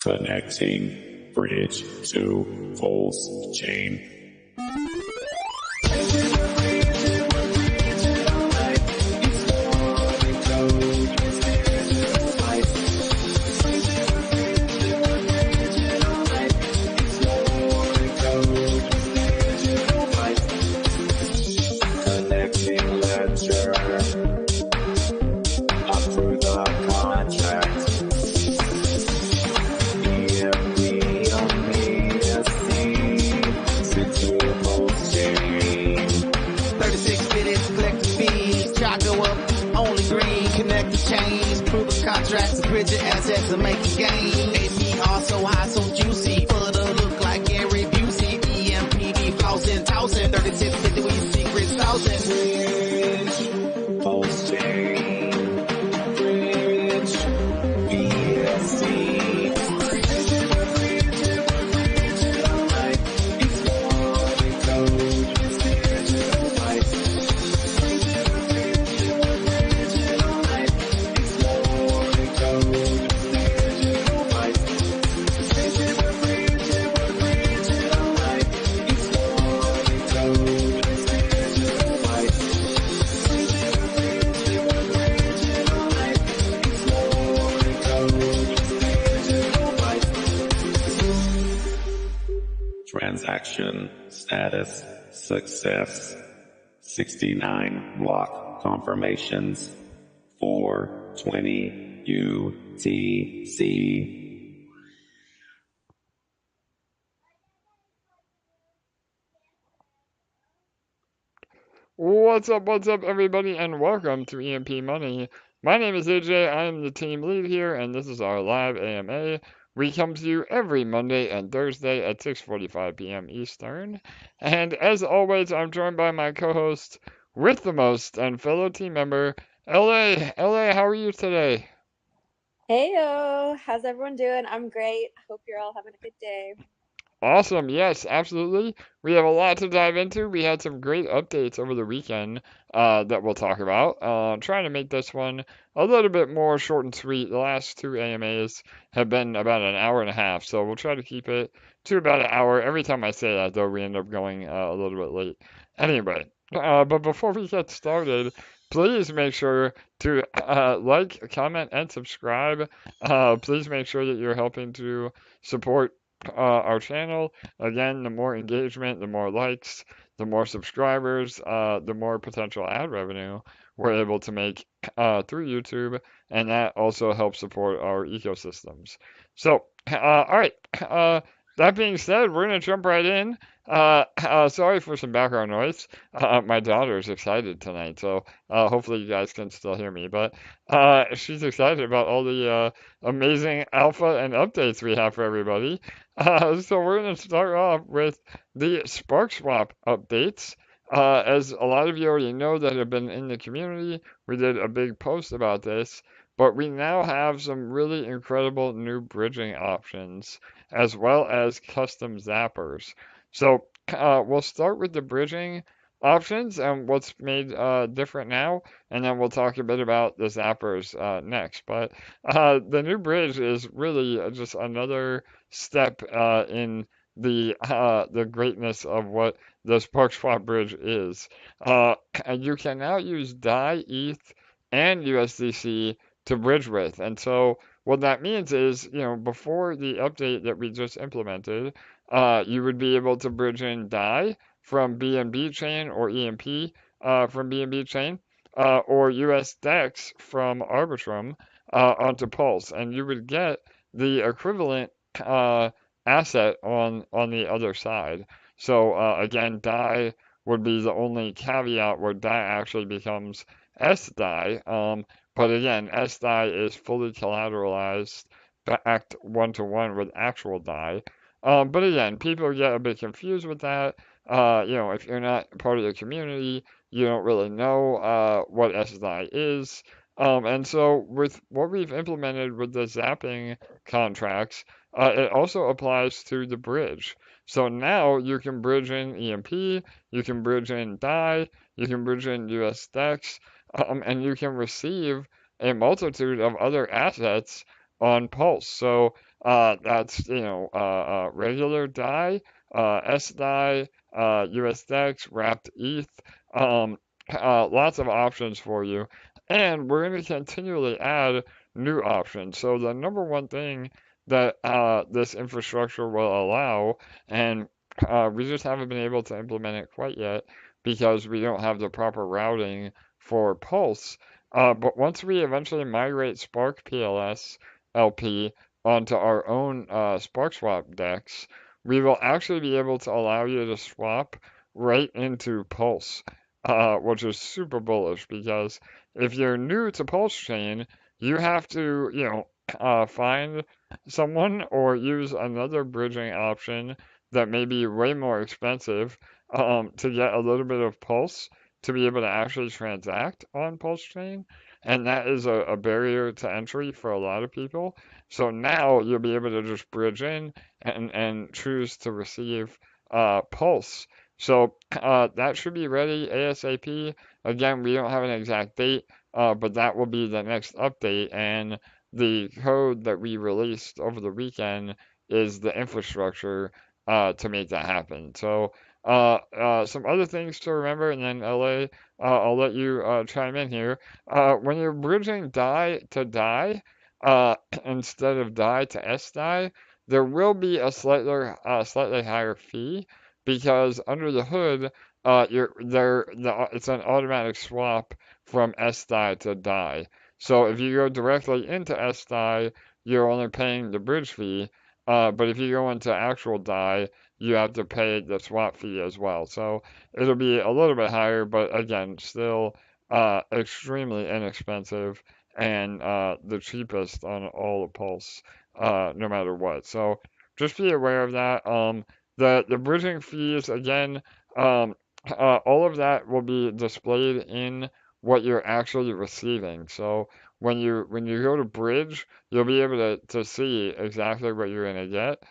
Connecting bridge to Pulsechain. Connecting ledger up through the contract. EMP.Money sent to Pulsechain. 36 minutes, collect the fees, chart go up, only green, connect the chains, prove the contracts, bridge the assets and make a gain. APR so high, so juicy, for the look like Gary Busey, EMPD flossing, tossing, 3650 we secrets, thousand. Bridge, Pulsechain, bridge, BSC. Transaction status success. 69 block confirmations. 420 UTC. What's up, everybody, and welcome to EMP.Money. My name is AJ, I am the team lead here, and this is our live AMA. We come to you every Monday and Thursday at 6:45 p.m. Eastern. And as always, I'm joined by my co-host with the most and fellow team member, LA. LA, how are you today? Heyo, how's everyone doing? I'm great. Hope you're all having a good day. Awesome, yes, absolutely. We have a lot to dive into. We had some great updates over the weekend that we'll talk about. Trying to make this one a little bit more short and sweet. The last two AMAs have been about an hour and a half, so we'll try to keep it to about an hour. Every time I say that, though, we end up going a little bit late. Anyway, but before we get started, please make sure to like, comment, and subscribe. Please make sure that you're helping to support our channel. Again, the more engagement, the more likes, the more subscribers, the more potential ad revenue we're able to make through YouTube, and that also helps support our ecosystems. So, all right. That being said, we're gonna jump right in. Sorry for some background noise. My daughter's excited tonight, so hopefully you guys can still hear me. But she's excited about all the amazing alpha and updates we have for everybody. So we're going to start off with the Sparkswap updates. As a lot of you already know that have been in the community, we did a big post about this, but we now have some really incredible new bridging options, as well as custom zappers. So we'll start with the bridging options and what's made different now, and then we'll talk a bit about the zappers next. But the new bridge is really just another step in the greatness of what the Sparkswap bridge is. You can now use DAI, ETH, and USDC to bridge with, and so what that means is, before the update that we just implemented, you would be able to bridge in DAI from BNB Chain or EMP from BNB Chain, or USDEX from Arbitrum onto Pulse, and you would get the equivalent asset on the other side. So again, DAI would be the only caveat where DAI actually becomes SDAI. But again, SDAI is fully collateralized, backed one-to-one with actual DAI. But again, people get a bit confused with that. If you're not part of the community, you don't really know what SDAI is. And so with what we've implemented with the zapping contracts, it also applies to the bridge. So now you can bridge in EMP, you can bridge in DAI, you can bridge in USDEX, and you can receive a multitude of other assets on Pulse. So That's, regular DAI, SDAI, USDEX, wrapped ETH, um, lots of options for you. And we're going to continually add new options. So the number one thing that this infrastructure will allow, and we just haven't been able to implement it quite yet because we don't have the proper routing for Pulse. But once we eventually migrate Spark PLS LP onto our own Sparkswap decks, we will actually be able to allow you to swap right into Pulse, which is super bullish because if you're new to Pulsechain, you have to, find someone or use another bridging option that may be way more expensive to get a little bit of Pulse to be able to actually transact on Pulsechain. And that is a barrier to entry for a lot of people. So now you'll be able to just bridge in and choose to receive Pulse. So that should be ready ASAP. Again, we don't have an exact date, but that will be the next update. And the code that we released over the weekend is the infrastructure to make that happen. So some other things to remember, and then LA, I'll let you chime in here. When you're bridging DAI to DAI, instead of DAI to SDAI, there will be a slightly higher fee because under the hood, it's an automatic swap from SDAI to DAI. So if you go directly into SDAI, you're only paying the bridge fee. But if you go into actual DAI, you have to pay the swap fee as well. So it'll be a little bit higher, but again, still extremely inexpensive and the cheapest on all the Pulse, no matter what. So just be aware of that. The bridging fees again, all of that will be displayed in what you're actually receiving. So when you go to bridge, you'll be able to see exactly what you're gonna get,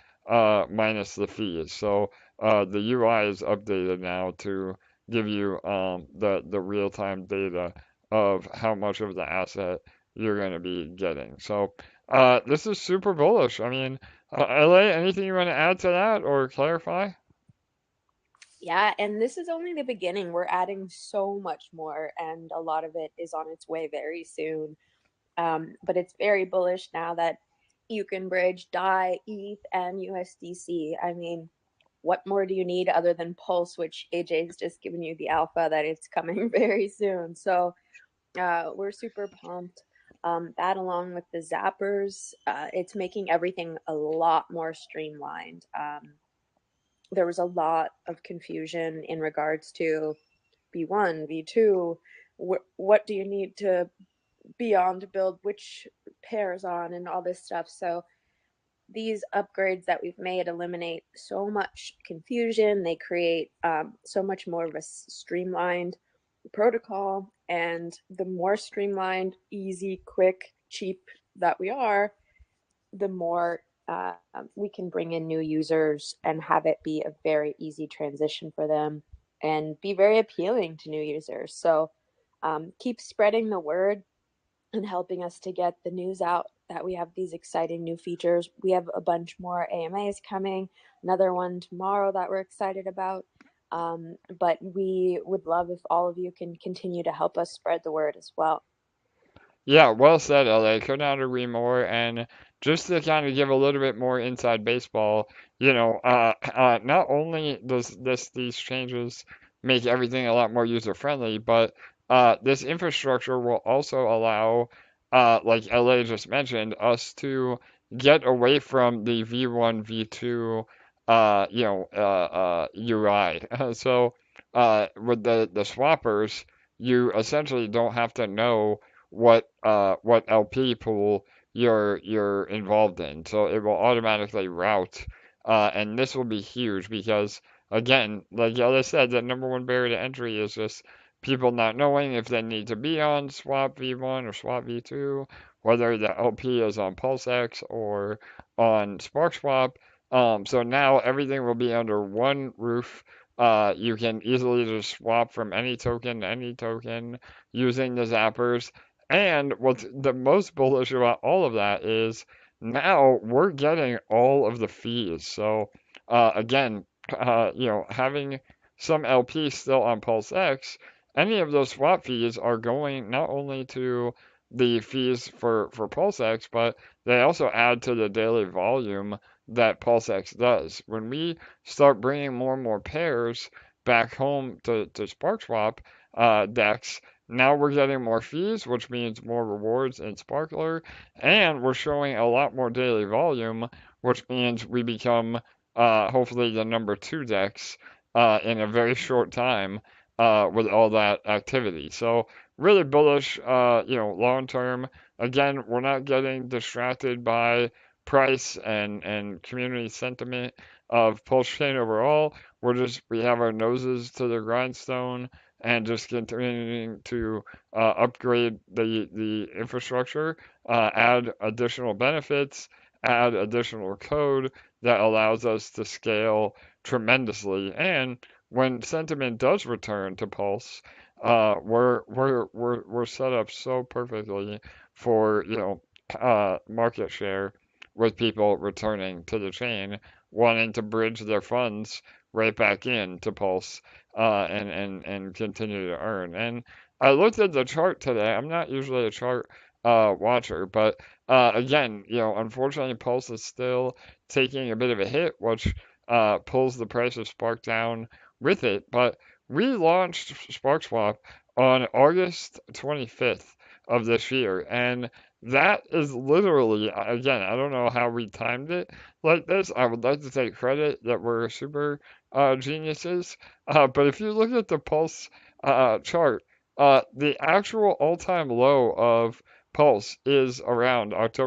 minus the fees. So the UI is updated now to give you the real-time data of how much of the asset you're going to be getting. So this is super bullish. I mean, LA, anything you want to add to that or clarify? Yeah, and this is only the beginning. We're adding so much more, and a lot of it is on its way very soon. But it's very bullish now that you can bridge DAI, ETH, and USDC. I mean, what more do you need other than Pulse, which AJ's just given you the alpha that it's coming very soon. So we're super pumped. That along with the Zappers, it's making everything a lot more streamlined. There was a lot of confusion in regards to V1, V2. What do you need to be on to build which pairs on and all this stuff. So these upgrades that we've made eliminate so much confusion. They create so much more of a streamlined protocol. And the more streamlined, easy, quick, cheap that we are, the more we can bring in new users and have it be a very easy transition for them and be very appealing to new users. So keep spreading the word and helping us to get the news out that we have these exciting new features. We have a bunch more AMAs coming, another one tomorrow that we're excited about. But we would love if all of you can continue to help us spread the word as well. Yeah, well said, LA. Could not agree more. And just to kind of give a little bit more inside baseball, not only does these changes make everything a lot more user friendly, but this infrastructure will also allow, like LA just mentioned, us to get away from the V1, V2, UI. So with the swappers, you essentially don't have to know what LP pool you're involved in. So it will automatically route, and this will be huge because again, like I said, the number one barrier to entry is just people not knowing if they need to be on Swap V1 or Swap V2, whether the LP is on PulseX or on Sparkswap. So now everything will be under one roof. You can easily just swap from any token to any token using the zappers. And what's the most bullish about all of that is now we're getting all of the fees. So again, having some LP still on Pulse X, any of those swap fees are going not only to the fees for Pulse X, but they also add to the daily volume that Pulse X does. When we start bringing more and more pairs back home to Sparkswap DEX, now we're getting more fees, which means more rewards in Sparkler, and we're showing a lot more daily volume, which means we become hopefully the number 2 DEX in a very short time with all that activity. So really bullish, long term. Again, we're not getting distracted by price and community sentiment of Pulsechain overall. We have our noses to the grindstone and just continuing to upgrade the infrastructure, add additional benefits, add additional code that allows us to scale tremendously. And when sentiment does return to Pulse, we're set up so perfectly for market share with people returning to the chain, wanting to bridge their funds right back in to Pulse and continue to earn. And I looked at the chart today. I'm not usually a chart watcher, but again, unfortunately, Pulse is still taking a bit of a hit, which pulls the price of Spark down with it. But we launched Sparkswap on August 25th of this year, and that is literally, again, I don't know how we timed it like this. I would like to take credit that we're super geniuses. But if you look at the Pulse chart, the actual all-time low of Pulse is around August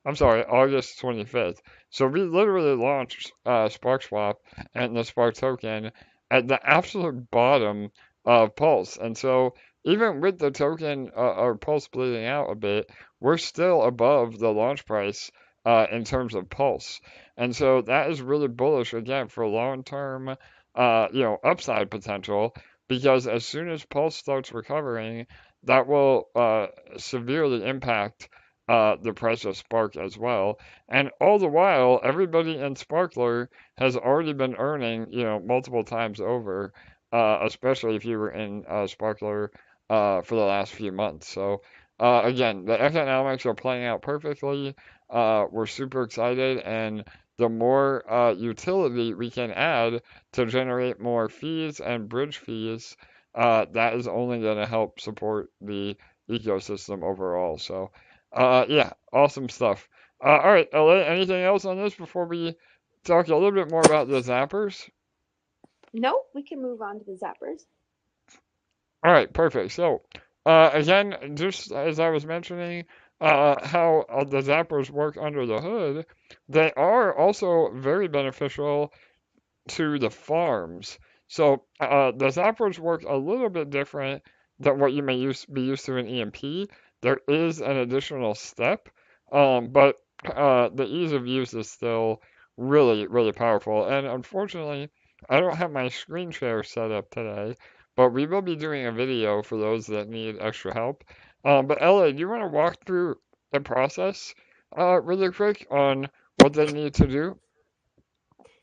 25th. So we literally launched Sparkswap and the Spark token at the absolute bottom of Pulse. And so even with the token or Pulse bleeding out a bit, we're still above the launch price in terms of Pulse. And so that is really bullish again for long-term, upside potential, because as soon as Pulse starts recovering, that will severely impact the price of Spark as well. And all the while, everybody in Sparkler has already been earning, multiple times over, especially if you were in Sparkler for the last few months. So again, the economics are playing out perfectly. We're super excited, and the more utility we can add to generate more fees and bridge fees, that is only going to help support the ecosystem overall. So, yeah, awesome stuff. All right, LA, anything else on this before we talk a little bit more about the zappers? No, we can move on to the zappers. All right, perfect. So, again, just as I was mentioning, how the zappers work under the hood, they are also very beneficial to the farms. So, the zappers work a little bit different than what you may be used to in EMP. There is an additional step, but the ease of use is still really, really powerful. And unfortunately, I don't have my screen share set up today, but we will be doing a video for those that need extra help. But Ella, do you want to walk through the process really quick on what they need to do?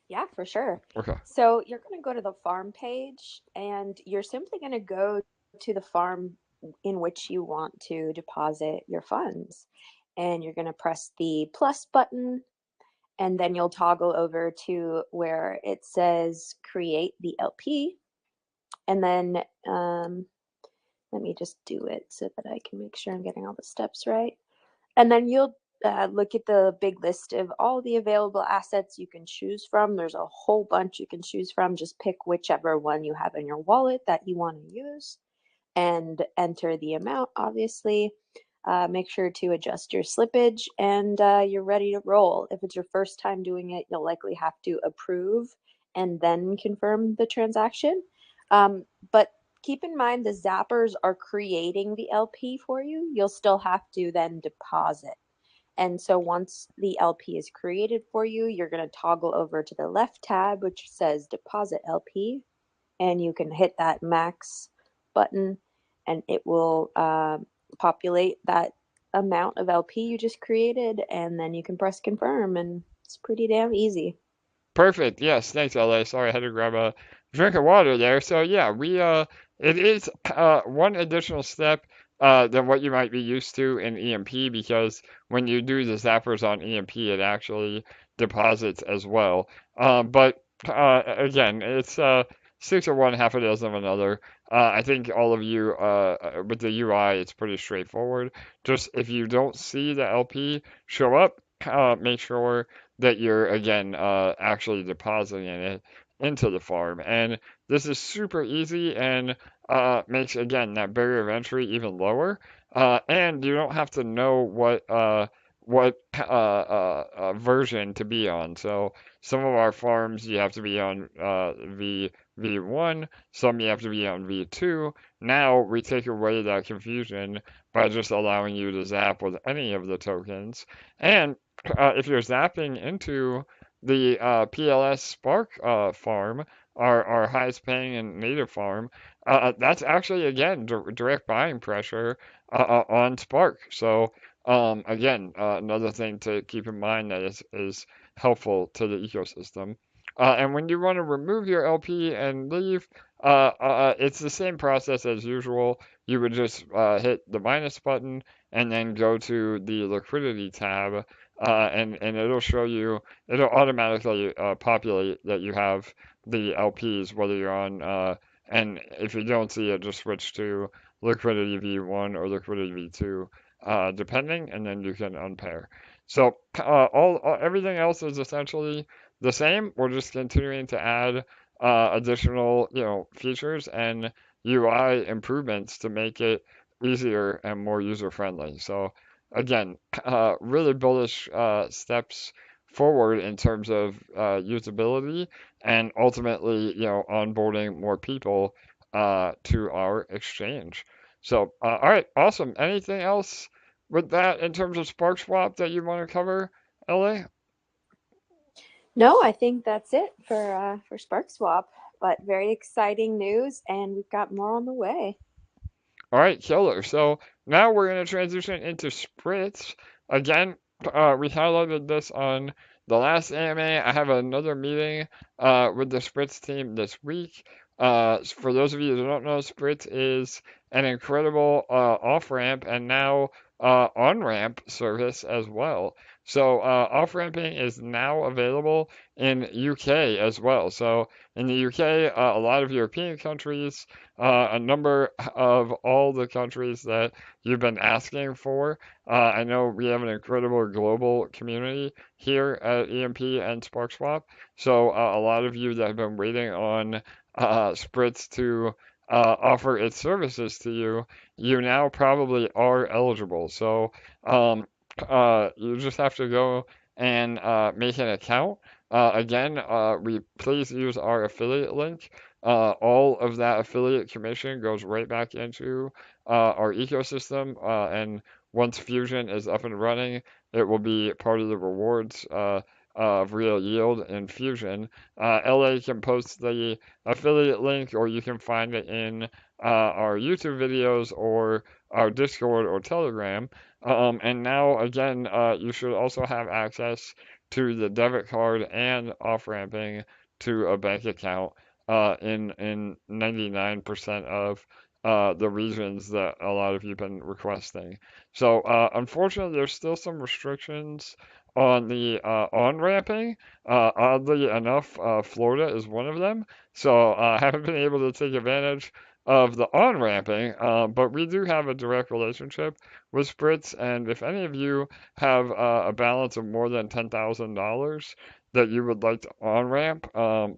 Yeah, for sure. Okay. So you're going to go to the farm page, and you're simply going to go to the farm in which you want to deposit your funds. And you're going to press the plus button, and then you'll toggle over to where it says create the LP. And then let me just do it so that I can make sure I'm getting all the steps right. And then you'll look at the big list of all the available assets you can choose from. There's a whole bunch you can choose from. Just pick whichever one you have in your wallet that you want to use and enter the amount, obviously. Make sure to adjust your slippage, and you're ready to roll. If it's your first time doing it, you'll likely have to approve and then confirm the transaction. But keep in mind the zappers are creating the LP for you. You'll still have to then deposit. And so once the LP is created for you, you're going to toggle over to the left tab, which says deposit LP, and you can hit that max button, and it will populate that amount of LP you just created, and then you can press confirm, and it's pretty damn easy. Perfect. Yes, thanks, LA. Sorry, I had to grab a drink of water there. So yeah, it is one additional step than what you might be used to in EMP, because when you do the zappers on EMP, it actually deposits as well. But again, it's 6 of one, half a dozen of another. I think all of you with the UI, it's pretty straightforward. Just if you don't see the LP show up, make sure that you're again actually depositing it into the farm. And this is super easy and makes again that barrier of entry even lower. And you don't have to know what version to be on. So some of our farms you have to be on V1, some you have to be on V2. Now we take away that confusion by just allowing you to zap with any of the tokens. And if you're zapping into the PLS Spark farm, our highest paying and native farm, that's actually again direct buying pressure on Spark. So again, another thing to keep in mind that is helpful to the ecosystem. And when you want to remove your LP and leave, it's the same process as usual. You would just hit the minus button and then go to the liquidity tab, and it'll show you, it'll automatically populate that you have the LPs, whether you're on, and if you don't see it, just switch to liquidity V1 or liquidity V2, depending, and then you can unpair. So everything else is essentially the same. We're just continuing to add additional, features and UI improvements to make it easier and more user friendly. So again, really bullish steps forward in terms of usability and ultimately, onboarding more people to our exchange. So, all right, awesome. Anything else with that in terms of Sparkswap that you want to cover, LA? No, I think that's it for Sparkswap, but very exciting news, and we've got more on the way. All right, killer. So now we're going to transition into Spritz. Again, we highlighted this on the last AMA. I have another meeting with the Spritz team this week. For those of you who don't know, Spritz is an incredible off-ramp and now on-ramp service as well. So off-ramping is now available in UK as well. So in the UK, a lot of European countries, a number of all the countries that you've been asking for. I know we have an incredible global community here at EMP and Sparkswap. So a lot of you that have been waiting on Spritz to offer its services to you, you now probably are eligible. So you just have to go and make an account. Again, we please use our affiliate link. All of that affiliate commission goes right back into our ecosystem, and once Fusion is up and running, it will be part of the rewards of real yield in Fusion. LA can post the affiliate link, or you can find it in our YouTube videos or our Discord or Telegram. And now, again, you should also have access to the debit card and off-ramping to a bank account in 99% of the regions that a lot of you have been requesting. So unfortunately, there's still some restrictions on the on-ramping. Oddly enough, Florida is one of them. So I haven't been able to take advantage of the on-ramping, but we do have a direct relationship with Spritz, and if any of you have a balance of more than $10,000 that you would like to on-ramp,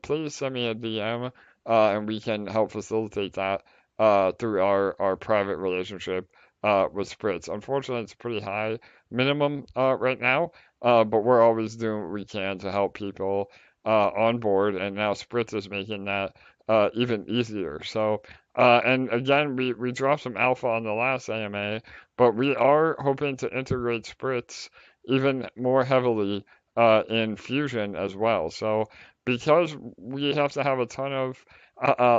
please send me a DM, and we can help facilitate that through our private relationship with Spritz. Unfortunately, it's a pretty high minimum right now, but we're always doing what we can to help people on board, and now Spritz is making that even easier. So, and again, we dropped some alpha on the last AMA, but we are hoping to integrate Spritz even more heavily in Fusion as well. Because we have to have a ton of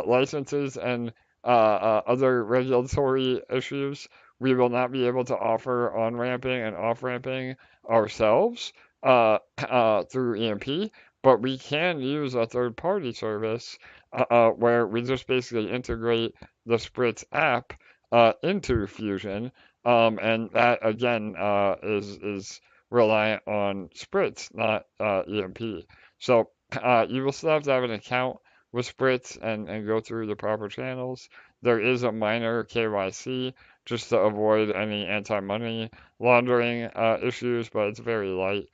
licenses and other regulatory issues, we will not be able to offer on-ramping and off-ramping ourselves through EMP, but we can use a third-party service where we just basically integrate the Spritz app into Fusion, and that again is reliant on Spritz, not EMP. So you will still have to have an account with Spritz and go through the proper channels. There is a minor KYC just to avoid any anti-money laundering issues, but it's very light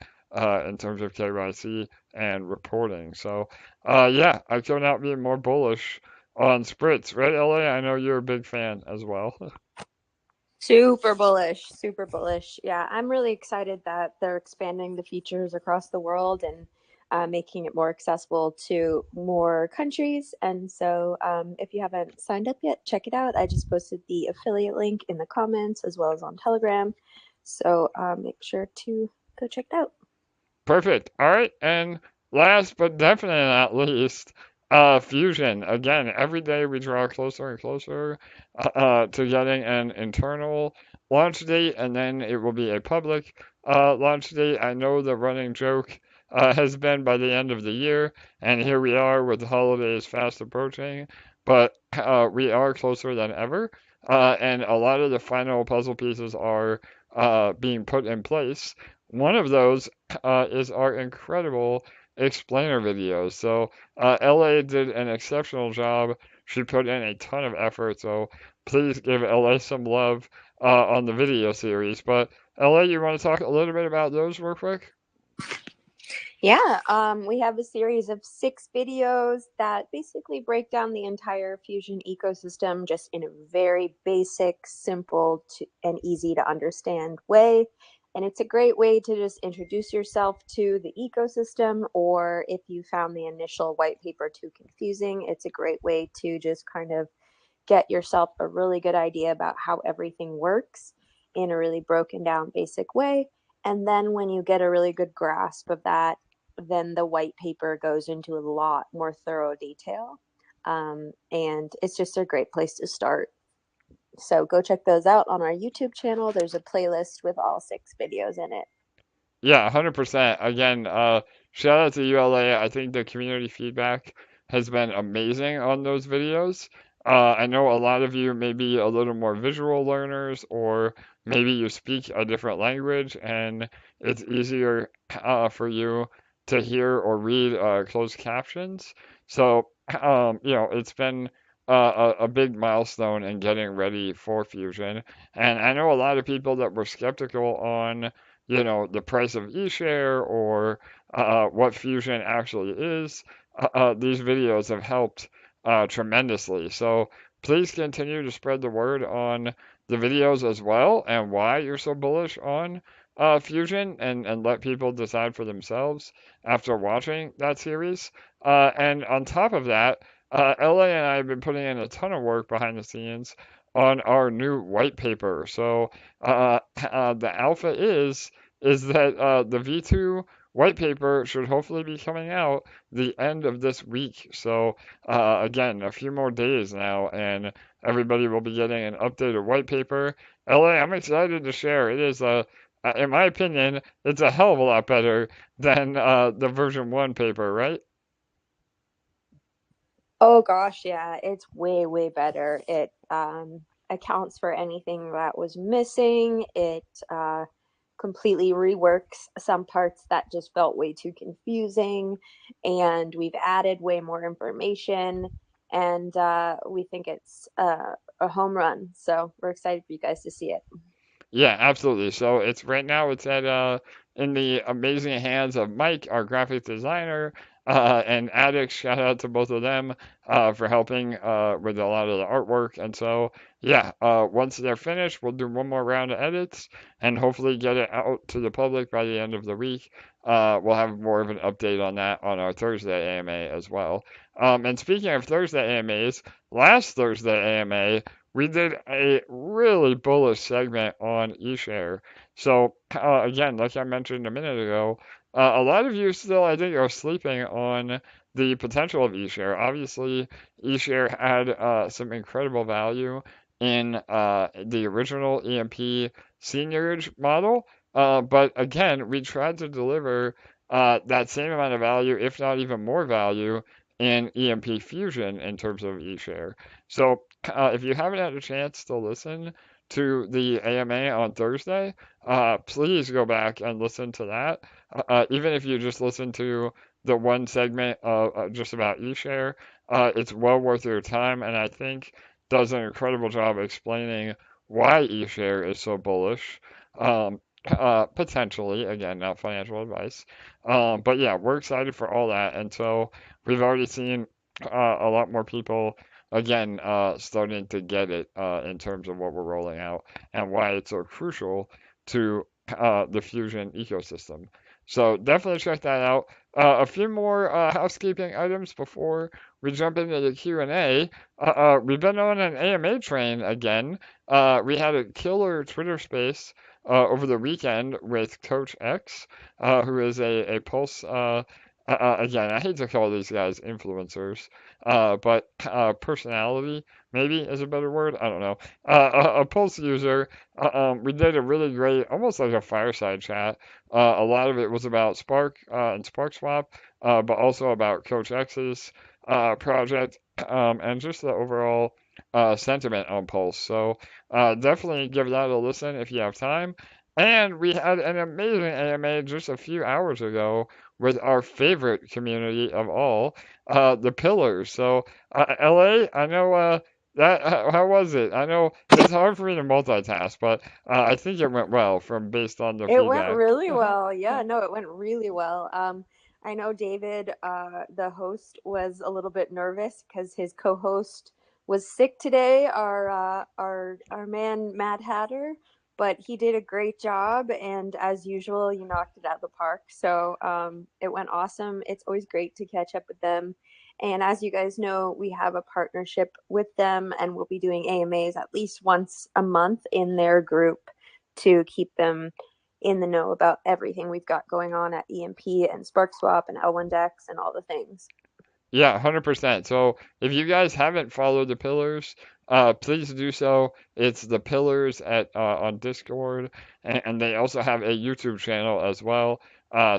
in terms of KYC and reporting. So, yeah, I could not be more bullish on Spritz, right, LA? I know you're a big fan as well. Super bullish, super bullish. Yeah, I'm really excited that they're expanding the features across the world and making it more accessible to more countries. And so, if you haven't signed up yet, check it out. I just posted the affiliate link in the comments as well as on Telegram. So, make sure to go check it out. Perfect. All right. And last but definitely not least, Fusion. Again, every day we draw closer and closer to getting an internal launch date, and then it will be a public launch date. I know the running joke has been by the end of the year, and here we are with the holidays fast approaching, but we are closer than ever. And a lot of the final puzzle pieces are being put in place. One of those is our incredible explainer videos. So LA did an exceptional job. She put in a ton of effort. So please give LA some love on the video series. But LA, you want to talk a little bit about those real quick? Yeah, we have a series of 6 videos that basically break down the entire Fusion ecosystem just in a very basic, simple, and easy to understand way. And it's a great way to just introduce yourself to the ecosystem, or if you found the initial white paper too confusing, it's a great way to just kind of get yourself a really good idea about how everything works in a really broken down basic way. And then when you get a really good grasp of that, then the white paper goes into a lot more thorough detail. And it's just a great place to start. So go check those out on our YouTube channel. There's a playlist with all 6 videos in it. Yeah, 100%. Again, shout out to ULA. I think the community feedback has been amazing on those videos. I know a lot of you may be a little more visual learners, or maybe you speak a different language and it's easier for you to hear or read closed captions. So, it's been a big milestone in getting ready for Fusion. And I know a lot of people that were skeptical on the price of eShare or what Fusion actually is. These videos have helped tremendously. So please continue to spread the word on the videos as well and why you're so bullish on Fusion, and let people decide for themselves after watching that series. And on top of that, LA and I have been putting in a ton of work behind the scenes on our new white paper. So the alpha is that the V2 white paper should hopefully be coming out the end of this week. So again, a few more days now, and everybody will be getting an updated white paper. LA, I'm excited to share. It is in my opinion, it's a hell of a lot better than the version 1 paper, right? Oh gosh, yeah, it's way, way better. It accounts for anything that was missing. It completely reworks some parts that just felt way too confusing, and we've added way more information, and we think it's a home run. So we're excited for you guys to see it. Yeah, absolutely. So it's right now it's at in the amazing hands of Mike, our graphic designer, and Addicts. Shout out to both of them for helping with a lot of the artwork. And so yeah, once they're finished, we'll do one more round of edits and hopefully get it out to the public by the end of the week. We'll have more of an update on that on our Thursday AMA as well. And speaking of Thursday AMAs, last Thursday AMA we did a really bullish segment on eShare. So again, like I mentioned a minute ago, a lot of you still, I think, are sleeping on the potential of eShare. Obviously, eShare had some incredible value in the original EMP seigniorage model. But again, we tried to deliver that same amount of value, if not even more value, in EMP Fusion in terms of eShare. So if you haven't had a chance to listen to the AMA on Thursday, please go back and listen to that. Even if you just listen to the one segment just about eShare, it's well worth your time, and I think does an incredible job explaining why eShare is so bullish. Um, Potentially, again, not financial advice. But yeah, we're excited for all that. And so we've already seen a lot more people, again, starting to get it in terms of what we're rolling out and why it's so crucial to the Fusion ecosystem. So definitely check that out. A few more housekeeping items before we jump into the Q&A. We've been on an AMA train again. We had a killer Twitter space over the weekend with Coach X, who is a Pulse. Again, I hate to call these guys influencers, but personality maybe is a better word. I don't know. A Pulse user. We did a really great, almost like a fireside chat. A lot of it was about Spark and Sparkswap, but also about Coach X's project and just the overall sentiment on Pulse. So definitely give that a listen if you have time. And we had an amazing AMA just a few hours ago with our favorite community of all, the Pillars. So, LA, I know that, how was it? I know it's hard for me to multitask, but I think it went well from based on the It went feedback. really well. Yeah, no, it went really well. I know David, the host, was a little bit nervous because his co-host was sick today, our man Mad Hatter, but he did a great job, and as usual, you knocked it out of the park. So it went awesome. It's always great to catch up with them. And as you guys know, we have a partnership with them, and we'll be doing AMAs at least once a month in their group to keep them in the know about everything we've got going on at EMP and SparkSwap and L1Dex and all the things. Yeah, 100%. So if you guys haven't followed the Pillars, please do so. It's the Pillars at on Discord, and they also have a YouTube channel as well.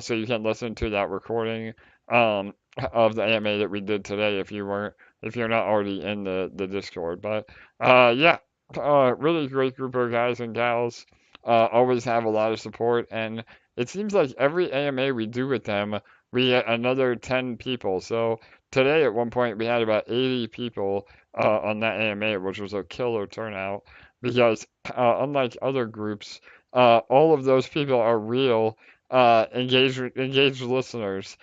So you can listen to that recording of the AMA that we did today if you're not already in the Discord. But yeah, really great group of guys and gals. Always have a lot of support, and it seems like every AMA we do with them, we get another 10 people. So today, at one point, we had about 80 people on that AMA, which was a killer turnout because, unlike other groups, all of those people are real engaged listeners.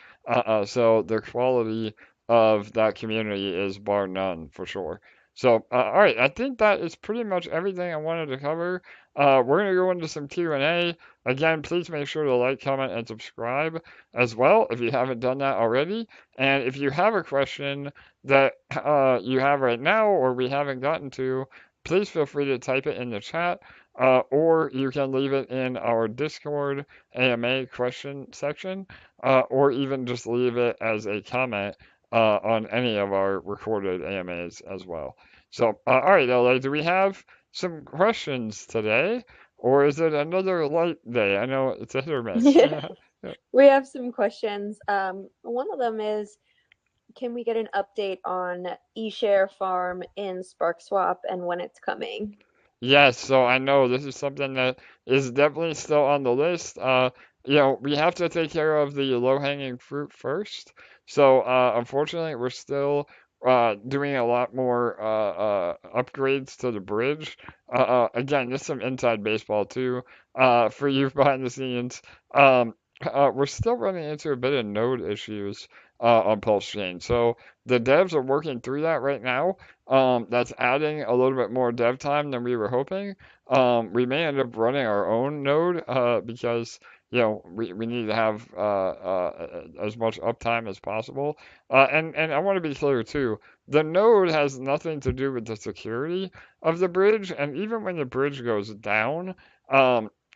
So the quality of that community is bar none for sure. So, all right, I think that is pretty much everything I wanted to cover. We're going to go into some Q&A. Again, please make sure to like, comment, and subscribe as well if you haven't done that already. And if you have a question that you have right now or we haven't gotten to, please feel free to type it in the chat, or you can leave it in our Discord AMA question section, or even just leave it as a comment on any of our recorded AMAs as well. So, all right, LA, do we have some questions today, or is it another light day? I know it's a hit or miss. Yeah, we have some questions. One of them is, can we get an update on Eshare Farm in SparkSwap and when it's coming? Yes, so I know this is something that is definitely still on the list. We have to take care of the low-hanging fruit first. So, unfortunately, we're still doing a lot more upgrades to the bridge. Again, just some inside baseball too, for you behind the scenes. We're still running into a bit of node issues on Pulsechain. So the devs are working through that right now. That's adding a little bit more dev time than we were hoping. We may end up running our own node because we need to have as much uptime as possible. And I want to be clear too. The node has nothing to do with the security of the bridge, and even when the bridge goes down,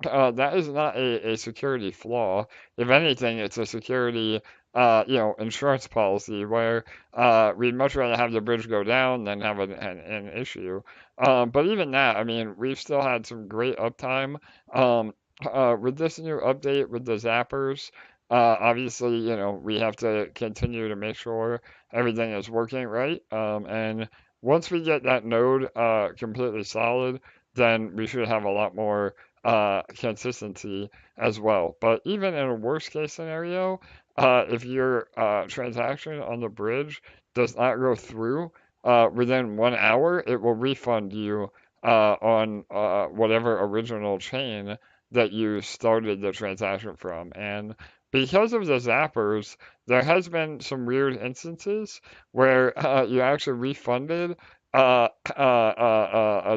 that is not a security flaw. If anything, it's a security, insurance policy where we'd much rather have the bridge go down than have an issue. But even that, I mean, we've still had some great uptime. With this new update with the zappers, obviously, we have to continue to make sure everything is working right. And once we get that node completely solid, then we should have a lot more consistency as well. But even in a worst case scenario, if your transaction on the bridge does not go through within 1 hour, it will refund you on whatever original chain that you started the transaction from. And because of the zappers, there has been some weird instances where you actually refunded uh, uh,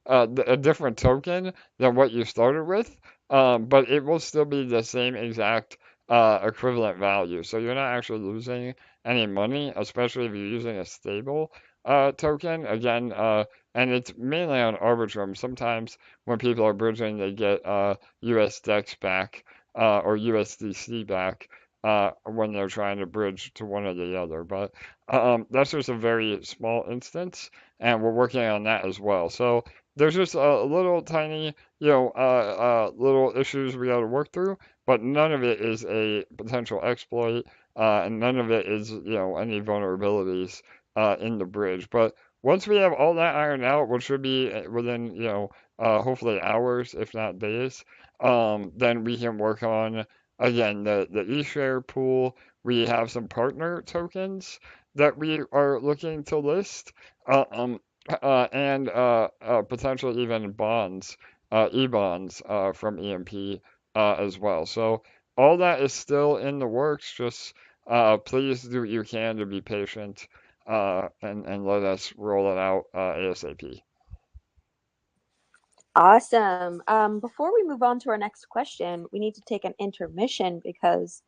uh, a different token than what you started with, but it will still be the same exact equivalent value. So you're not actually losing any money, especially if you're using a stable token. Again, and it's mainly on Arbitrum. Sometimes when people are bridging, they get USDEX back or USDC back when they're trying to bridge to one or the other. But that's just a very small instance, and we're working on that as well. So there's just a little tiny, little issues we got to work through, but none of it is a potential exploit, and none of it is, any vulnerabilities in the bridge. But once we have all that ironed out, which should be within, hopefully hours, if not days, then we can work on, again, the eShare pool. We have some partner tokens that we are looking to list, and potentially even bonds, e-bonds from EMP as well. So all that is still in the works. Just please do what you can to be patient and let us roll it out ASAP. Awesome. Before we move on to our next question, we need to take an intermission because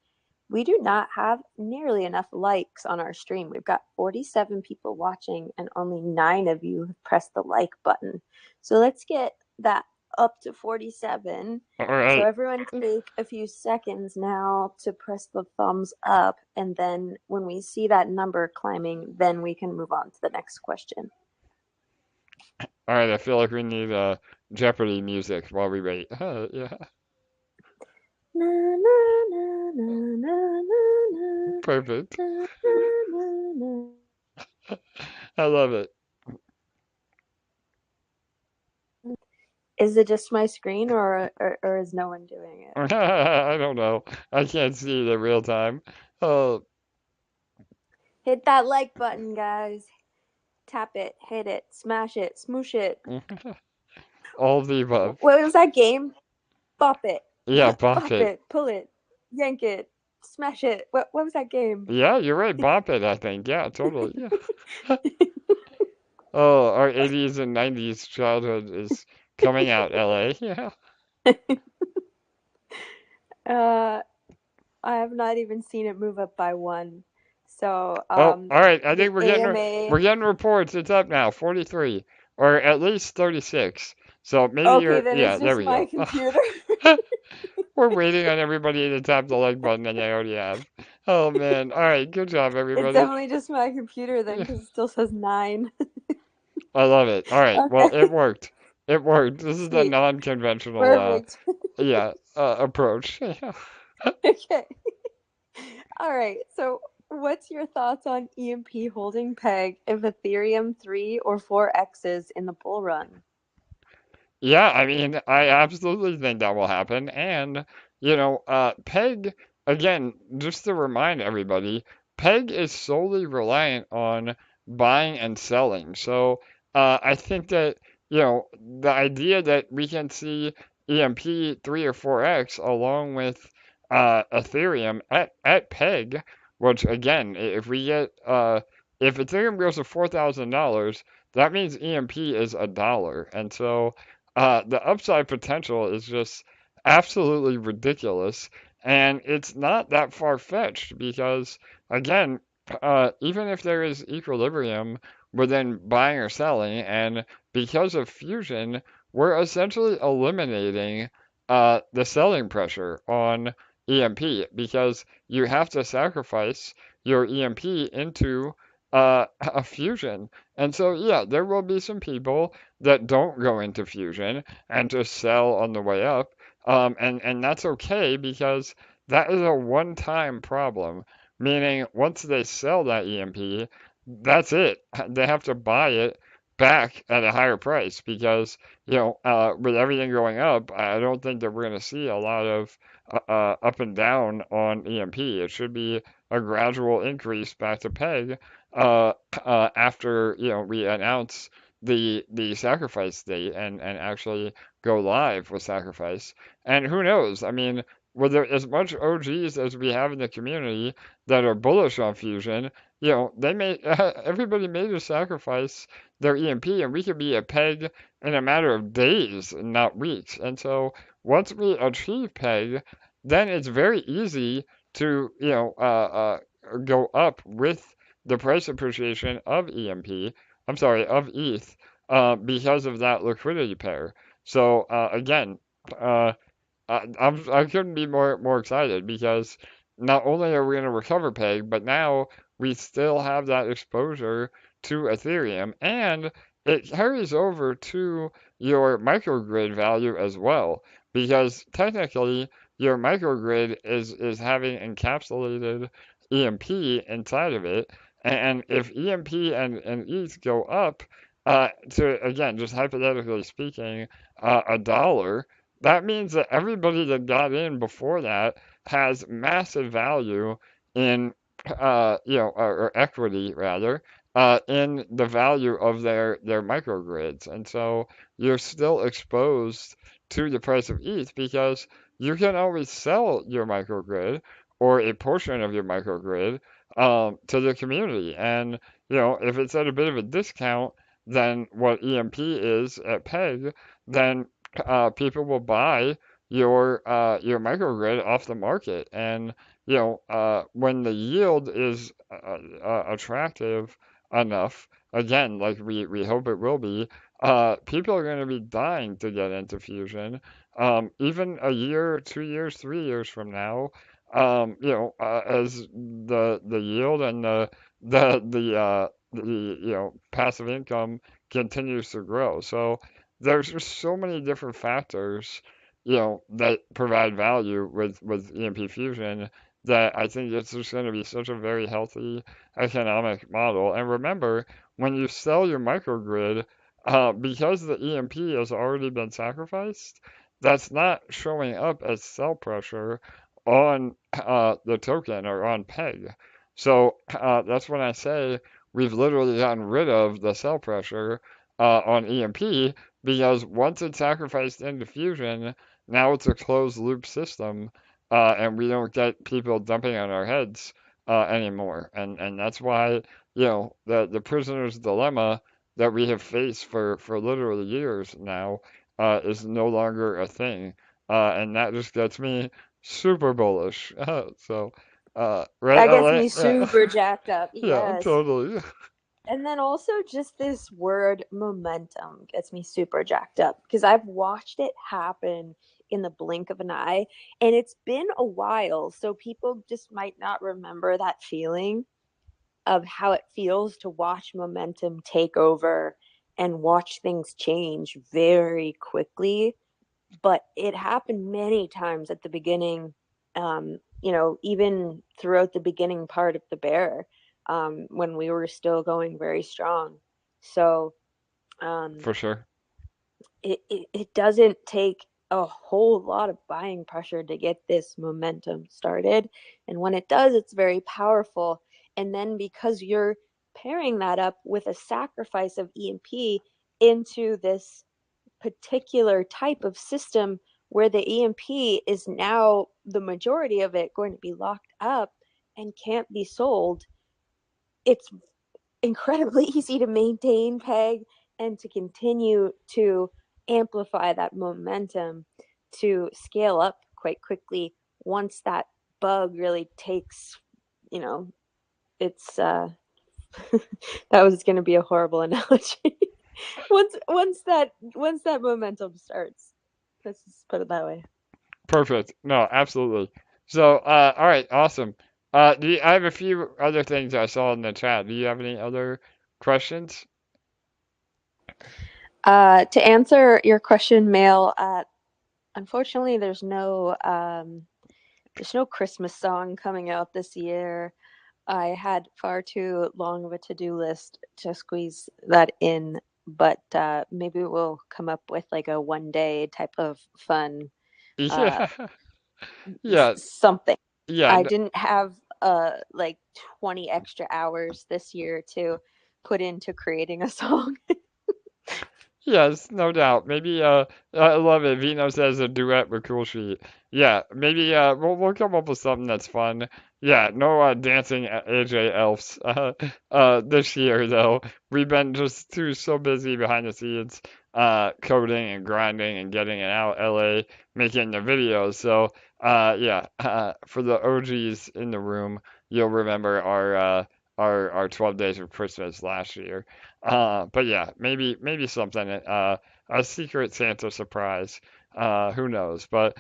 we do not have nearly enough likes on our stream. We've got 47 people watching and only 9 of you have pressed the like button. So let's get that up to 47. All right. So everyone take a few seconds now to press the thumbs up, and then when we see that number climbing, then we can move on to the next question. All right, I feel like we need Jeopardy music while we wait. Yeah. Na, na, na, na, na, na, Perfect. na, na, na. I love it. Is it just my screen, or is no one doing it? I don't know. I can't see the real time. Oh, Hit that like button, guys. Tap it, hit it, smash it, smoosh it. all of the above. What was that game? Bop it. Yeah, bop Bop it. it, pull it, yank it, smash it. What was that game? Yeah, you're right. Bop it, I think. Yeah, totally. Yeah. Oh, our 80s and 90s childhood is coming out, LA. Yeah. I have not even seen it move up by 1. So Oh, all right. I the think we're AMA. getting reports. It's up now, 43, or at least 36. So maybe Okay, then yeah, it's there just we my go. computer. We're waiting on everybody to tap the like button, and they already have. Oh man. All right. Good job, It's everybody. definitely just my computer then, because it still says 9. I love it. All right. Well, Okay, it worked. It worked. This is the sweet, non-conventional, perfect. approach. Yeah. Okay. All right. So, what's your thoughts on EMP holding peg if Ethereum 3 or 4x's in the bull run? Yeah, I mean, I absolutely think that will happen. And, Peg, again, just to remind everybody, Peg is solely reliant on buying and selling. So I think that, the idea that we can see EMP 3 or 4x along with Ethereum at Peg, which, again, if Ethereum goes to $4,000, that means EMP is $1. And so, the upside potential is just absolutely ridiculous, and it's not that far-fetched because, again, even if there is equilibrium within buying or selling, and because of fusion, we're essentially eliminating the selling pressure on EMP because you have to sacrifice your EMP into a fusion. And so, yeah, there will be some people that don't go into fusion and just sell on the way up. And that's okay because that is a one-time problem, meaning once they sell that EMP, that's it. They have to buy it back at a higher price because with everything going up, I don't think that we're going to see a lot of up and down on EMP. It should be a gradual increase back to peg after we announce the sacrifice date and actually go live with sacrifice. And who knows? I mean, with as much OGs as we have in the community that are bullish on fusion, they may everybody may just sacrifice their EMP, and we could be a peg in a matter of days, not weeks. And so once we achieve peg, then it's very easy to go up with the price appreciation of EMP. I'm sorry, of ETH, because of that liquidity pair. So again, uh, I couldn't be more excited because not only are we going to recover peg, but now we still have that exposure to Ethereum, and it carries over to your microgrid value as well, because technically your microgrid is having encapsulated EMP inside of it, and if EMP and ETH go up to, again, just hypothetically speaking, $1, that means that everybody that got in before that has massive value in, or equity rather, in the value of their microgrids. And so you're still exposed to the price of ETH because you can always sell your microgrid or a portion of your microgrid to the community. And, if it's at a bit of a discount than what EMP is at PEG, then people will buy your microgrid off the market, and when the yield is attractive enough, again, like we hope it will be, people are going to be dying to get into fusion, even a year, 2 years, 3 years from now, as the yield and the passive income continues to grow. So there's just so many different factors, that provide value with EMP fusion that I think it's just going to be such a very healthy economic model. And remember, when you sell your microgrid, because the EMP has already been sacrificed, that's not showing up as sell pressure on the token or on PEG. So that's when I say we've literally gotten rid of the sell pressure on EMP, because once it's sacrificed into fusion, now it's a closed loop system, and we don't get people dumping on our heads anymore. And that's why, the prisoner's dilemma that we have faced for literally years now is no longer a thing. And that just gets me super bullish. So, right? That gets me Yeah, super jacked up. yeah, Yes. totally. And then also just this word momentum gets me super jacked up because I've watched it happen in the blink of an eye, and it's been a while, so people just might not remember that feeling of how it feels to watch momentum take over and watch things change very quickly. But it happened many times at the beginning, even throughout the beginning part of the bear, when we were still going very strong. So For sure. it doesn't take a whole lot of buying pressure to get this momentum started. And when it does, it's very powerful. And then because you're pairing that up with a sacrifice of EMP into this particular type of system where the EMP is now the majority of it going to be locked up and can't be sold, it's incredibly easy to maintain peg and to continue to amplify that momentum to scale up quite quickly once that bug really takes, it's that was going to be a horrible analogy. once that momentum starts, let's just put it that way. Perfect. No, absolutely. So, all right, awesome. I have a few other things I saw in the chat. Do you have any other questions? To answer your question, Mail, unfortunately, there's no Christmas song coming out this year. I had far too long of a to-do list to squeeze that in, but maybe we'll come up with like a one-day type of fun uh, Yeah, yeah, something. yeah. I didn't have like 20 extra hours this year to put into creating a song. Yes, no doubt. Maybe I love it. Vino says a duet with Cool Sheet. Yeah, maybe we'll come up with something that's fun. Yeah, no dancing AJ elves this year though. We've been just so busy behind the scenes coding and grinding and getting it out LA, making the videos. So yeah, for the OGs in the room, you'll remember our 12 days of Christmas last year. But yeah, maybe something. A secret Santa surprise. Who knows? But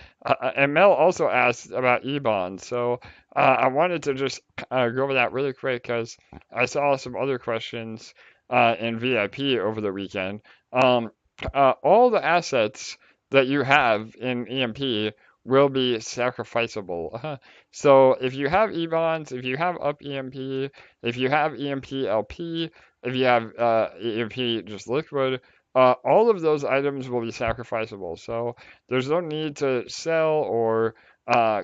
and Mel also asked about EBOND, so I wanted to just go over that really quick because I saw some other questions in VIP over the weekend. Um, all the assets that you have in EMP will be sacrificable. So if you have EBONDs, if you have up EMP, if you have EMP LP, if you have EMP just liquid, all of those items will be sacrificable. So there's no need to sell or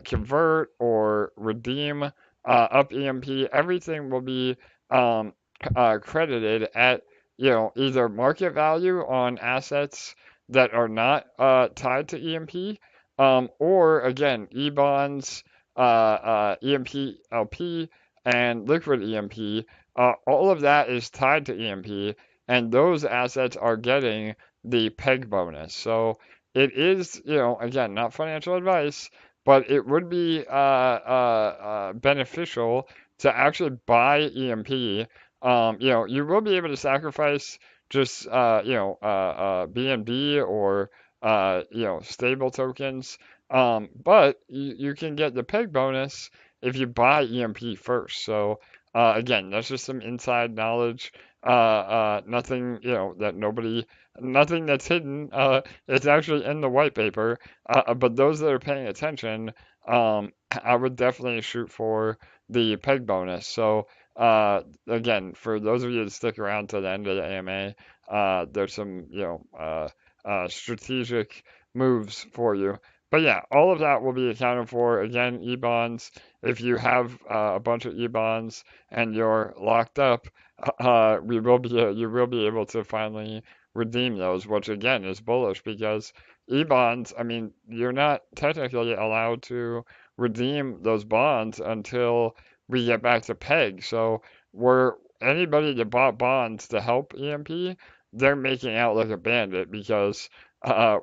convert or redeem up EMP. Everything will be um, credited at either market value on assets that are not tied to EMP, or again E-bonds, EMP LP, and liquid EMP. All of that is tied to EMP, and those assets are getting the peg bonus. So it is, again, not financial advice, but it would be beneficial to actually buy EMP. You will be able to sacrifice just, BNB or, stable tokens. But you can get the peg bonus if you buy EMP first. So, again, that's just some inside knowledge. Nothing, nothing that's hidden. It's actually in the white paper. But those that are paying attention, I would definitely shoot for the peg bonus. So, again, for those of you that stick around to the end of the AMA, there's some, strategic moves for you. But yeah, all of that will be accounted for. Again, E-bonds. If you have a bunch of E-bonds and you're locked up, you will be able to finally redeem those, which again is bullish because E-bonds, I mean, you're not technically allowed to redeem those bonds until we get back to peg. So we're anybody that bought bonds to help EMP, they're making out like a bandit because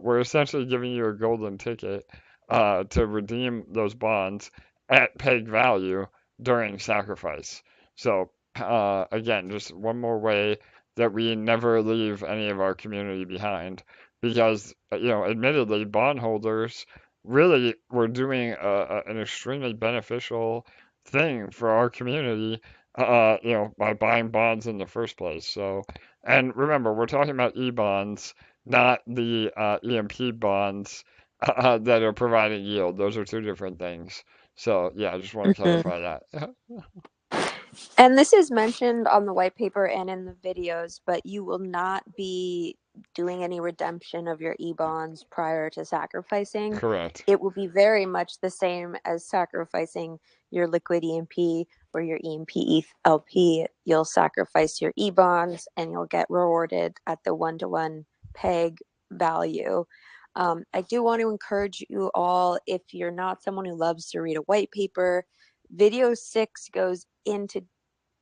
we're essentially giving you a golden ticket to redeem those bonds at peg value during sacrifice. So again, just one more way that we never leave any of our community behind because admittedly bondholders really were doing an extremely beneficial thing for our community by buying bonds in the first place. So, and remember, we're talking about e-bonds, not the EMP bonds that are providing yield. Those are two different things. So, yeah, I just want to Mhm. clarify that. And this is mentioned on the white paper and in the videos, but you will not be doing any redemption of your e-bonds prior to sacrificing. Correct. It will be very much the same as sacrificing your liquid EMP or your EMP ETH LP. You'll sacrifice your e-bonds and you'll get rewarded at the one-to-one peg value. I do want to encourage you all, if you're not someone who loves to read a white paper, video 6 goes into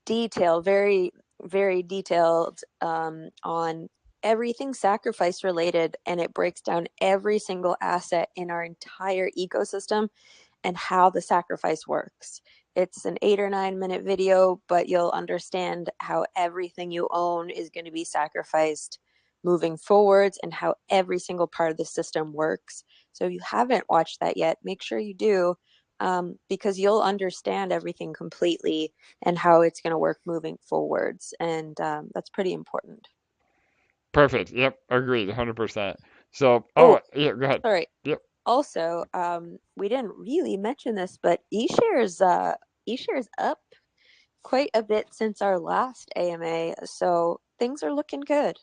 detail, very, very detailed on everything sacrifice related, and it breaks down every single asset in our entire ecosystem and how the sacrifice works. It's an 8 or 9 minute video, but you'll understand how everything you own is going to be sacrificed moving forwards and how every single part of the system works. So if you haven't watched that yet, make sure you do, because you'll understand everything completely and how it's going to work moving forwards. And that's pretty important. Perfect. Yep. Agreed. 100%. So, Oh, yeah, go ahead. sorry. Yep. Also, we didn't really mention this, but eShares up quite a bit since our last AMA, so things are looking good.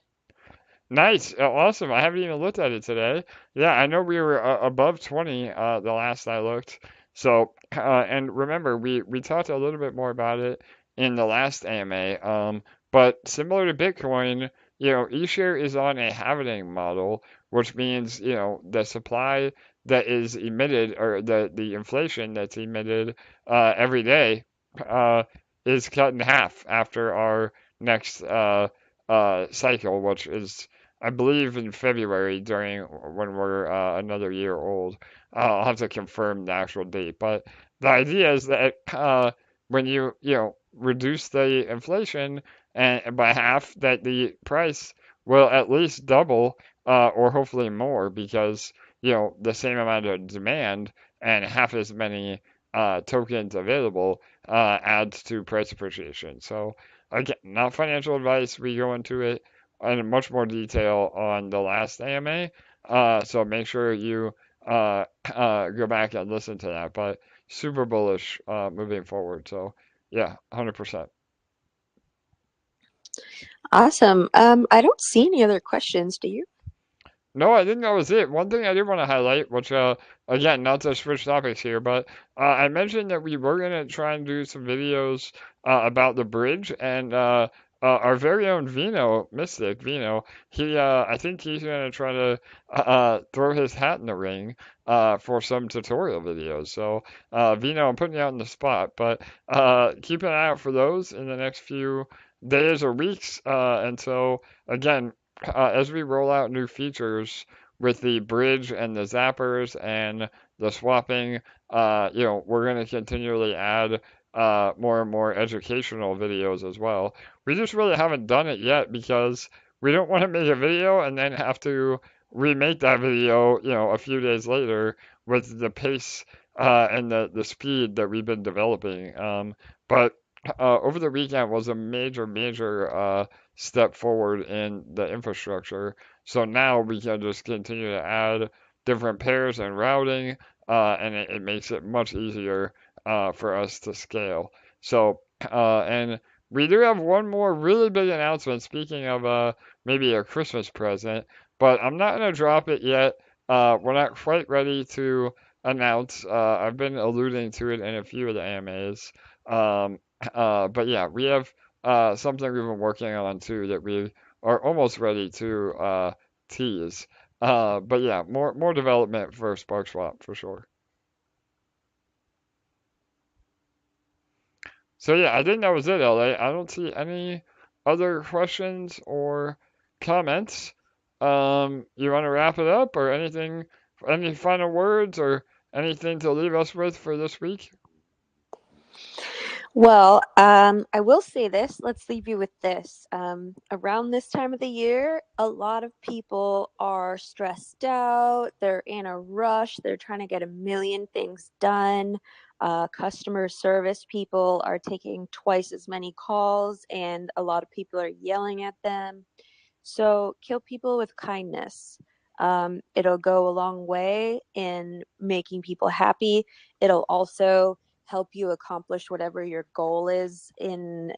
Nice. Awesome. I haven't even looked at it today. Yeah, I know we were above 20 the last I looked. So, and remember, we talked a little bit more about it in the last AMA. But similar to Bitcoin, eShare is on a halving model, which means, the supply that is emitted, or the inflation that's emitted every day uh, is cut in half after our next cycle, which is, I believe, in February, during when we're another year old. I'll have to confirm the actual date, but the idea is that when you reduce the inflation and by half, that the price will at least double, or hopefully more, because the same amount of demand and half as many tokens available adds to price appreciation. So again, not financial advice. We go into it in much more detail on the last AMA. So make sure you go back and listen to that. But super bullish moving forward. So yeah, 100%. Awesome. I don't see any other questions, do you? No, I think that was it. One thing I did want to highlight, which, again, not to switch topics here, but I mentioned that we were going to try and do some videos about the bridge, and our very own Vino, Mystic Vino, I think he's going to try to throw his hat in the ring for some tutorial videos. So, Vino, I'm putting you out on the spot, but keep an eye out for those in the next few days or weeks. And so, again, as we roll out new features with the bridge and the zappers and the swapping, we're going to continually add more and more educational videos as well. We just really haven't done it yet because we don't want to make a video and then have to remake that video, a few days later with the pace and the speed that we've been developing. But over the weekend was a major step forward in the infrastructure. So now we can just continue to add different pairs and routing, and it makes it much easier for us to scale. So, and we do have one more really big announcement, speaking of maybe a Christmas present, but I'm not going to drop it yet. We're not quite ready to announce. I've been alluding to it in a few of the AMAs. Um, but yeah, we have something we've been working on too that we are almost ready to tease. But yeah, more development for Sparkswap for sure. So yeah, I think that was it, LA. I don't see any other questions or comments. You want to wrap it up, or anything, any final words, or anything to leave us with for this week? Well, I will say this. Let's leave you with this. Around this time of the year, a lot of people are stressed out. They're in a rush. They're trying to get a million things done. Customer service people are taking twice as many calls, and a lot of people are yelling at them. So kill people with kindness. It'll go a long way in making people happy. It'll also help you accomplish whatever your goal is in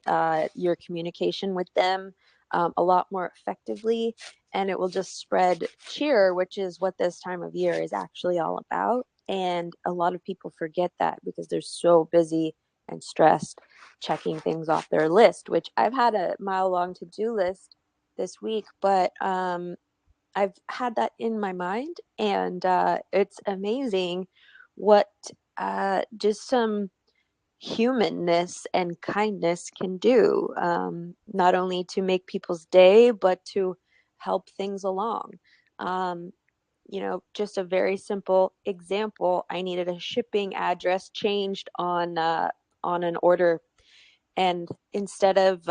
your communication with them a lot more effectively. And it will just spread cheer, which is what this time of year is actually all about. And a lot of people forget that because they're so busy and stressed checking things off their list, which I've had a mile long to do list this week, but I've had that in my mind, and it's amazing what just some humanness and kindness can do, not only to make people's day, but to help things along. Um, just a very simple example. I needed a shipping address changed on an order, and instead of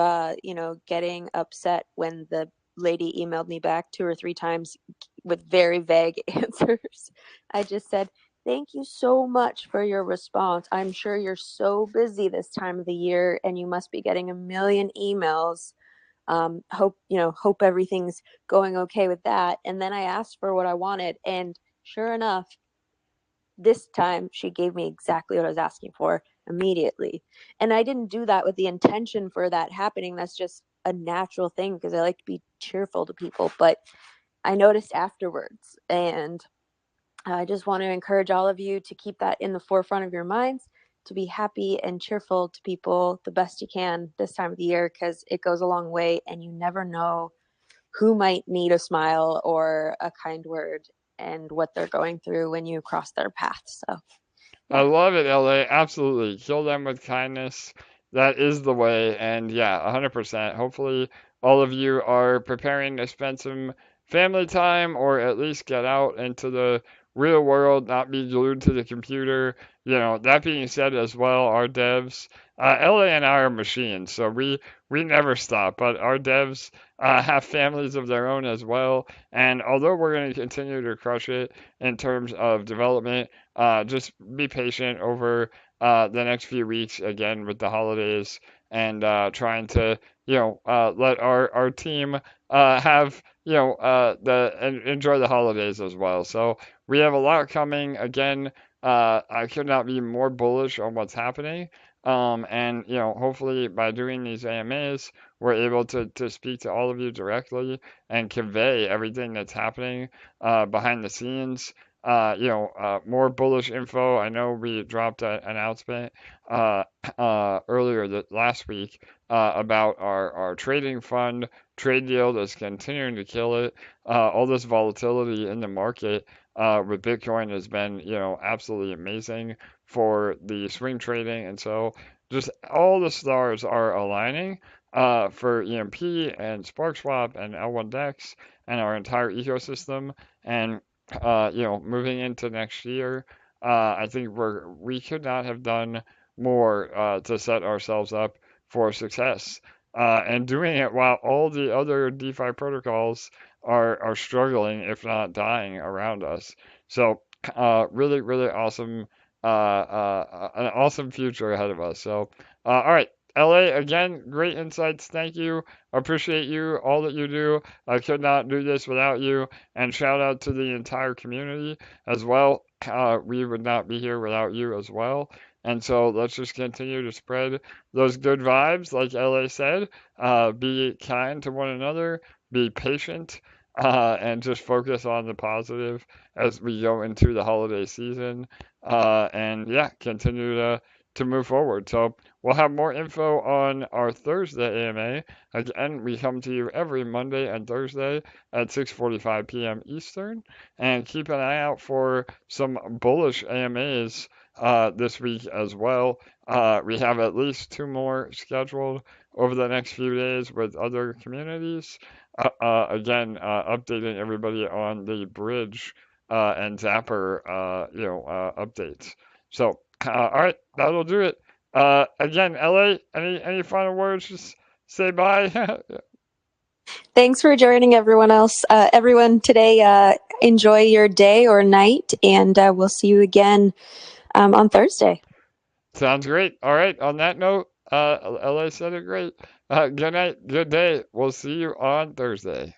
getting upset when the lady emailed me back 2 or 3 times with very vague answers. I just said, thank you so much for your response. I'm sure you're so busy this time of the year and you must be getting a million emails. Hope everything's going okay with that. And then I asked for what I wanted, and sure enough, this time she gave me exactly what I was asking for immediately. And I didn't do that with the intention for that happening. That's just a natural thing because I like to be cheerful to people. But I noticed afterwards, and I just want to encourage all of you to keep that in the forefront of your minds, to be happy and cheerful to people the best you can this time of the year, because it goes a long way and you never know who might need a smile or a kind word and what they're going through when you cross their path. So I love it, LA. Absolutely. Kill them with kindness. That is the way. And yeah, 100%. Hopefully, all of you are preparing to spend some family time or at least get out into the real world, not be glued to the computer. That being said, as well, our devs, LA and I are machines, so we never stop. But our devs have families of their own as well. And although we're going to continue to crush it in terms of development, just be patient over the next few weeks again with the holidays and trying to let our team have and enjoy the holidays as well. So we have a lot coming. Again, I could not be more bullish on what's happening. And hopefully by doing these AMAs, we're able to speak to all of you directly and convey everything that's happening behind the scenes. More bullish info. I know we dropped an announcement earlier last week about our trading fund trade deal that's continuing to kill it. All this volatility in the market with Bitcoin has been, absolutely amazing for the swing trading. And so just all the stars are aligning for EMP and Sparkswap and L1DEX and our entire ecosystem. And moving into next year, I think we could not have done more to set ourselves up for success. And doing it while all the other DeFi protocols are struggling, if not dying, around us. So really, really awesome, an awesome future ahead of us. So, all right. LA, again, great insights. Thank you. Appreciate you, all that you do. I could not do this without you. And shout out to the entire community as well. We would not be here without you as well. And so let's just continue to spread those good vibes, like LA said. Be kind to one another, be patient, and just focus on the positive as we go into the holiday season. And yeah, continue to move forward. So we'll have more info on our Thursday AMA. Again, we come to you every Monday and Thursday at 6:45 p.m. Eastern. And keep an eye out for some bullish AMAs this week as well. We have at least 2 more scheduled over the next few days with other communities. Again, updating everybody on the bridge and Zapper, updates. So, all right, that'll do it. Again, LA, any final words? Just say bye. thanks for joining everyone today. Enjoy your day or night, and we'll see you again on Thursday. Sounds great. All right, on that note, LA said it great. Good night, good day. We'll see you on Thursday.